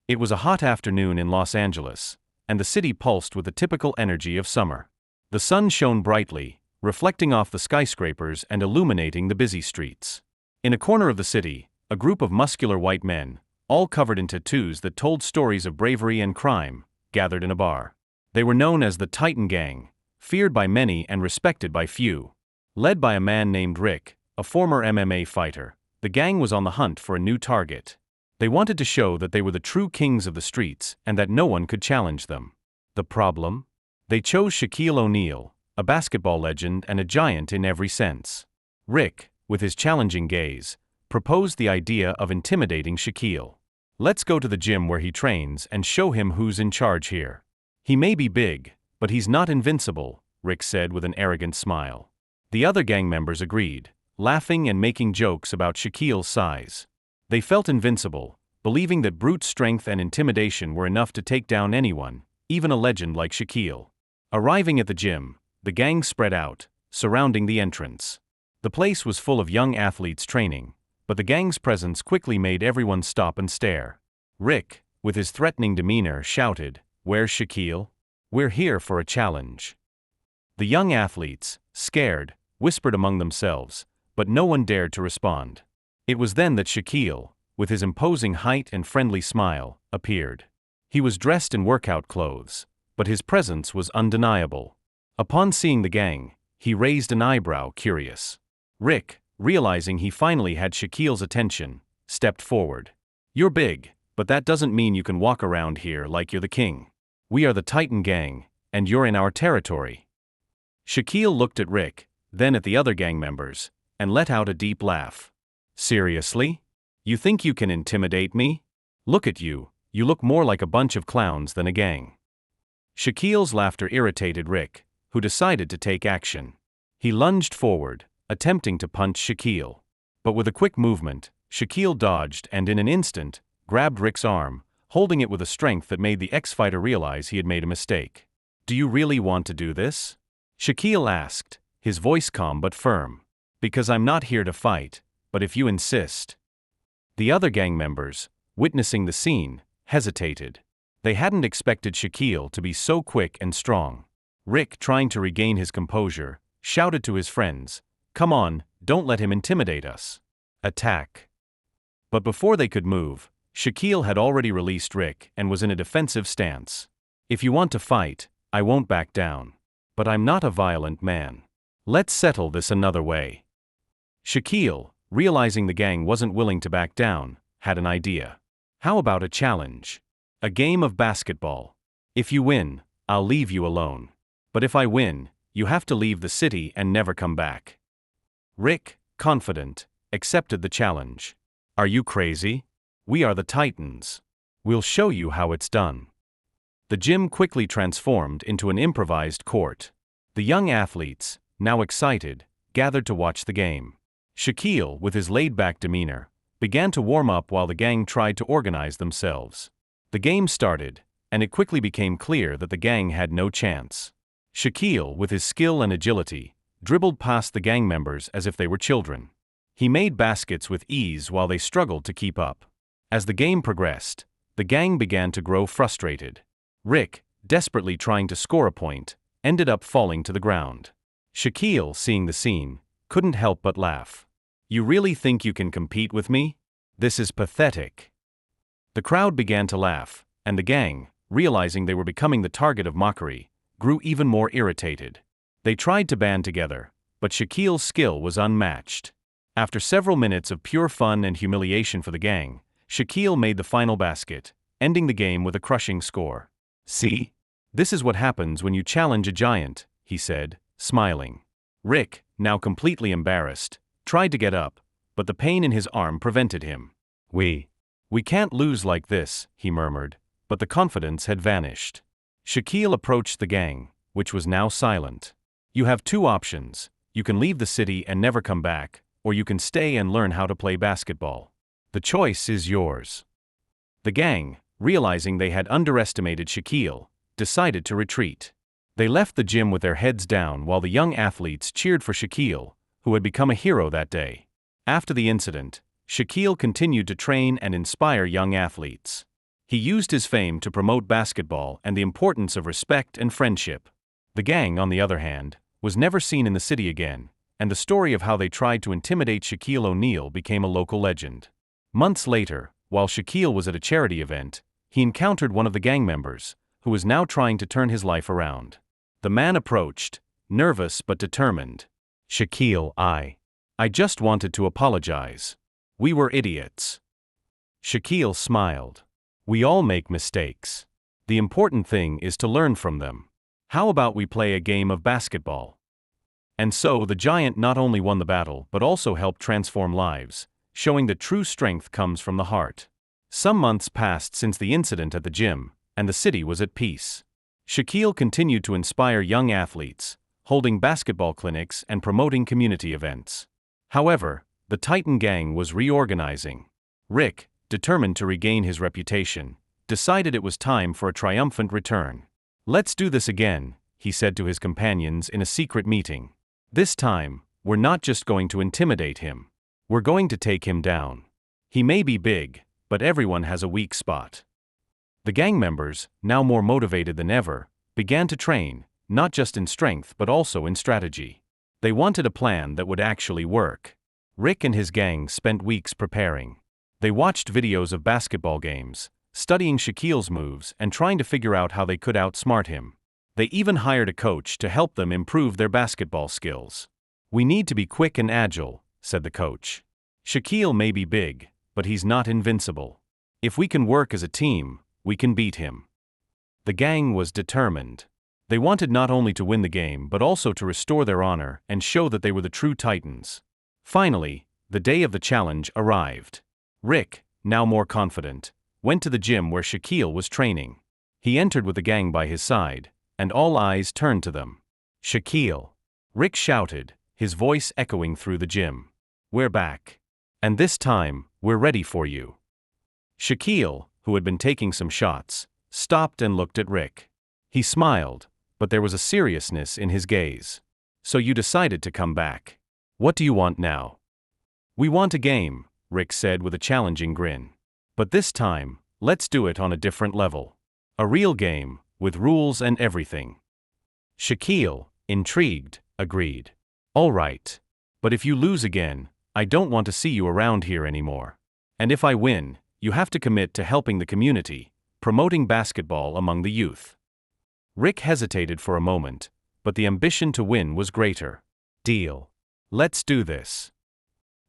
It was a hot afternoon in Los Angeles, and the city pulsed with the typical energy of summer. The sun shone brightly, reflecting off the skyscrapers and illuminating the busy streets. In a corner of the city, a group of muscular white men, all covered in tattoos that told stories of bravery and crime, gathered in a bar. They were known as the Titan Gang, feared by many and respected by few. Led by a man named Rick, a former MMA fighter, the gang was on the hunt for a new target. They wanted to show that they were the true kings of the streets and that no one could challenge them. The problem? They chose Shaquille O'Neal, a basketball legend and a giant in every sense. Rick, with his challenging gaze, proposed the idea of intimidating Shaquille. "Let's go to the gym where he trains and show him who's in charge here. He may be big, but he's not invincible," Rick said with an arrogant smile. The other gang members agreed, laughing and making jokes about Shaquille's size. They felt invincible, believing that brute strength and intimidation were enough to take down anyone, even a legend like Shaquille. Arriving at the gym, the gang spread out, surrounding the entrance. The place was full of young athletes training, but the gang's presence quickly made everyone stop and stare. Rick, with his threatening demeanor, shouted, "Where's Shaquille? We're here for a challenge." The young athletes, scared, whispered among themselves, but no one dared to respond. It was then that Shaquille, with his imposing height and friendly smile, appeared. He was dressed in workout clothes, but his presence was undeniable. Upon seeing the gang, he raised an eyebrow, curious. Rick, realizing he finally had Shaquille's attention, stepped forward. "You're big, but that doesn't mean you can walk around here like you're the king. We are the Titan Gang, and you're in our territory." Shaquille looked at Rick, then at the other gang members, and let out a deep laugh. "Seriously? You think you can intimidate me? Look at you, you look more like a bunch of clowns than a gang." Shaquille's laughter irritated Rick, who decided to take action. He lunged forward, attempting to punch Shaquille. But with a quick movement, Shaquille dodged and in an instant, grabbed Rick's arm, holding it with a strength that made the ex-fighter realize he had made a mistake. "Do you really want to do this?" Shaquille asked, his voice calm but firm. "Because I'm not here to fight, but if you insist." The other gang members, witnessing the scene, hesitated. They hadn't expected Shaquille to be so quick and strong. Rick, trying to regain his composure, shouted to his friends, "Come on, don't let him intimidate us. Attack." But before they could move, Shaquille had already released Rick and was in a defensive stance. "If you want to fight, I won't back down. But I'm not a violent man. Let's settle this another way." Shaquille, realizing the gang wasn't willing to back down, had an idea. "How about a challenge? A game of basketball. If you win, I'll leave you alone. But if I win, you have to leave the city and never come back." Rick, confident, accepted the challenge. "Are you crazy? We are the Titans. We'll show you how it's done." The gym quickly transformed into an improvised court. The young athletes, now excited, gathered to watch the game. Shaquille, with his laid-back demeanor, began to warm up while the gang tried to organize themselves. The game started, and it quickly became clear that the gang had no chance. Shaquille, with his skill and agility, dribbled past the gang members as if they were children. He made baskets with ease while they struggled to keep up. As the game progressed, the gang began to grow frustrated. Rick, desperately trying to score a point, ended up falling to the ground. Shaquille, seeing the scene, couldn't help but laugh. "You really think you can compete with me? This is pathetic." The crowd began to laugh, and the gang, realizing they were becoming the target of mockery, grew even more irritated. They tried to band together, but Shaquille's skill was unmatched. After several minutes of pure fun and humiliation for the gang, Shaquille made the final basket, ending the game with a crushing score. "See? This is what happens when you challenge a giant," he said, smiling. Rick, now completely embarrassed, tried to get up, but the pain in his arm prevented him. We can't lose like this," he murmured, but the confidence had vanished. Shaquille approached the gang, which was now silent. "You have two options. You can leave the city and never come back, or you can stay and learn how to play basketball. The choice is yours." The gang, realizing they had underestimated Shaquille, decided to retreat. They left the gym with their heads down while the young athletes cheered for Shaquille, who had become a hero that day. After the incident, Shaquille continued to train and inspire young athletes. He used his fame to promote basketball and the importance of respect and friendship. The gang, on the other hand, was never seen in the city again, and the story of how they tried to intimidate Shaquille O'Neal became a local legend. Months later, while Shaquille was at a charity event, he encountered one of the gang members, who was now trying to turn his life around. The man approached, nervous but determined. "Shaquille, I just wanted to apologize. We were idiots." Shaquille smiled. "We all make mistakes. The important thing is to learn from them. How about we play a game of basketball?" And so the giant not only won the battle but also helped transform lives, showing that true strength comes from the heart. Some months passed since the incident at the gym, and the city was at peace. Shaquille continued to inspire young athletes, holding basketball clinics and promoting community events. However, the Titan gang was reorganizing. Rick, determined to regain his reputation, decided it was time for a triumphant return. "Let's do this again," he said to his companions in a secret meeting. "This time, we're not just going to intimidate him. We're going to take him down. He may be big, but everyone has a weak spot." The gang members, now more motivated than ever, began to train, not just in strength but also in strategy. They wanted a plan that would actually work. Rick and his gang spent weeks preparing. They watched videos of basketball games, studying Shaquille's moves and trying to figure out how they could outsmart him. They even hired a coach to help them improve their basketball skills. "We need to be quick and agile," said the coach. "Shaquille may be big, but he's not invincible. If we can work as a team, we can beat him." The gang was determined. They wanted not only to win the game but also to restore their honor and show that they were the true Titans. Finally, the day of the challenge arrived. Rick, now more confident, went to the gym where Shaquille was training. He entered with the gang by his side, and all eyes turned to them. "Shaquille!" Rick shouted, his voice echoing through the gym. "We're back. And this time, we're ready for you." Shaquille, who had been taking some shots, stopped and looked at Rick. He smiled, but there was a seriousness in his gaze. "So you decided to come back. What do you want now?" "We want a game," Rick said with a challenging grin. "But this time, let's do it on a different level. A real game, with rules and everything." Shaquille, intrigued, agreed. "All right. But if you lose again, I don't want to see you around here anymore. And if I win, you have to commit to helping the community, promoting basketball among the youth." Rick hesitated for a moment, but the ambition to win was greater. "Deal. Let's do this."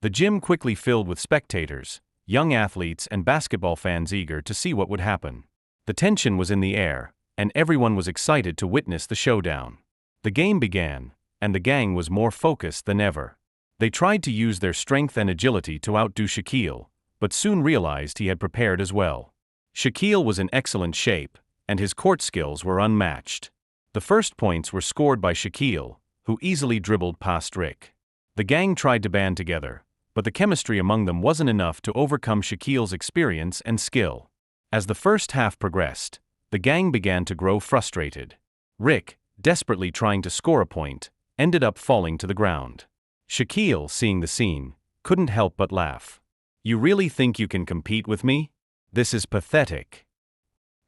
The gym quickly filled with spectators, young athletes and basketball fans eager to see what would happen. The tension was in the air, and everyone was excited to witness the showdown. The game began, and the gang was more focused than ever. They tried to use their strength and agility to outdo Shaquille, but soon realized he had prepared as well. Shaquille was in excellent shape, and his court skills were unmatched. The first points were scored by Shaquille, who easily dribbled past Rick. The gang tried to band together, but the chemistry among them wasn't enough to overcome Shaquille's experience and skill. As the first half progressed, the gang began to grow frustrated. Rick, desperately trying to score a point, ended up falling to the ground. Shaquille, seeing the scene, couldn't help but laugh. "You really think you can compete with me? This is pathetic."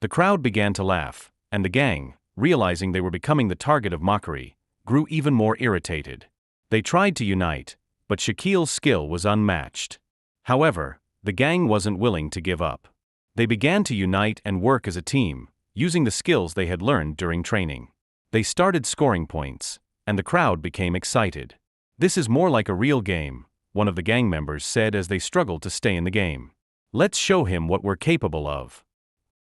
The crowd began to laugh, and the gang, realizing they were becoming the target of mockery, grew even more irritated. They tried to unite, but Shaquille's skill was unmatched. However, the gang wasn't willing to give up. They began to unite and work as a team, using the skills they had learned during training. They started scoring points, and the crowd became excited. "This is more like a real game," one of the gang members said as they struggled to stay in the game. "Let's show him what we're capable of."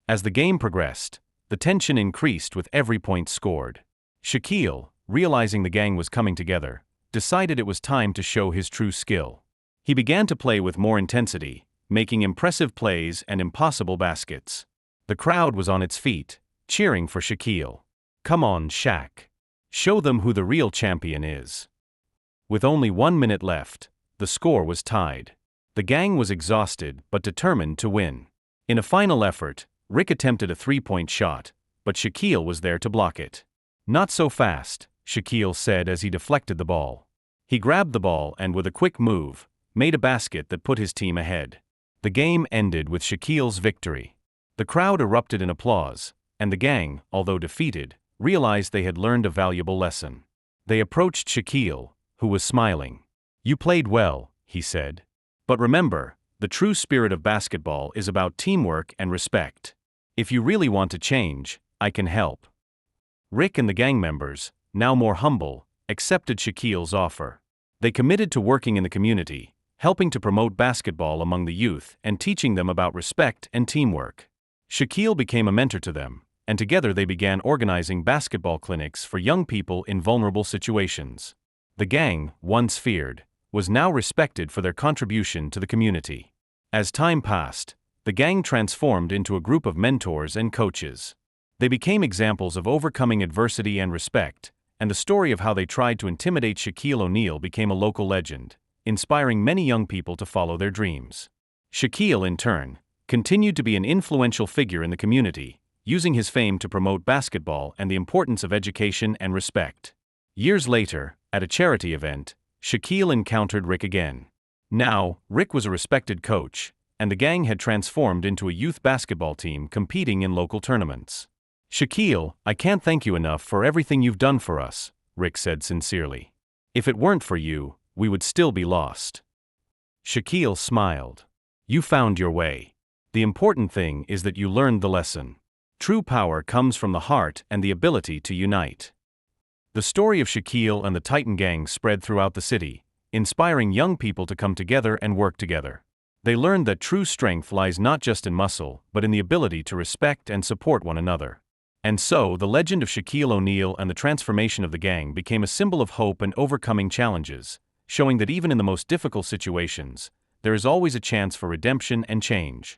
As the game progressed, the tension increased with every point scored. Shaquille, realizing the gang was coming together, decided it was time to show his true skill. He began to play with more intensity, making impressive plays and impossible baskets. The crowd was on its feet, cheering for Shaquille. "Come on, Shaq. Show them who the real champion is." With only 1 minute left, the score was tied. The gang was exhausted but determined to win. In a final effort, Rick attempted a three-point shot, but Shaquille was there to block it. "Not so fast," Shaquille said as he deflected the ball. He grabbed the ball and with a quick move, made a basket that put his team ahead. The game ended with Shaquille's victory. The crowd erupted in applause, and the gang, although defeated, realized they had learned a valuable lesson. They approached Shaquille, who was smiling. "You played well," he said. "But remember, the true spirit of basketball is about teamwork and respect. If you really want to change, I can help." Rick and the gang members, now more humble, accepted Shaquille's offer. They committed to working in the community, helping to promote basketball among the youth and teaching them about respect and teamwork. Shaquille became a mentor to them, and together they began organizing basketball clinics for young people in vulnerable situations. The gang, once feared, was now respected for their contribution to the community. As time passed, the gang transformed into a group of mentors and coaches. They became examples of overcoming adversity and respect, and the story of how they tried to intimidate Shaquille O'Neal became a local legend, inspiring many young people to follow their dreams. Shaquille, in turn, continued to be an influential figure in the community, using his fame to promote basketball and the importance of education and respect. Years later, at a charity event, Shaquille encountered Rick again. Now, Rick was a respected coach, and the gang had transformed into a youth basketball team competing in local tournaments. "Shaquille, I can't thank you enough for everything you've done for us," Rick said sincerely. "If it weren't for you, we would still be lost." Shaquille smiled. "You found your way. The important thing is that you learned the lesson. True power comes from the heart and the ability to unite." The story of Shaquille and the Titan gang spread throughout the city, inspiring young people to come together and work together. They learned that true strength lies not just in muscle, but in the ability to respect and support one another. And so, the legend of Shaquille O'Neal and the transformation of the gang became a symbol of hope and overcoming challenges, showing that even in the most difficult situations, there is always a chance for redemption and change.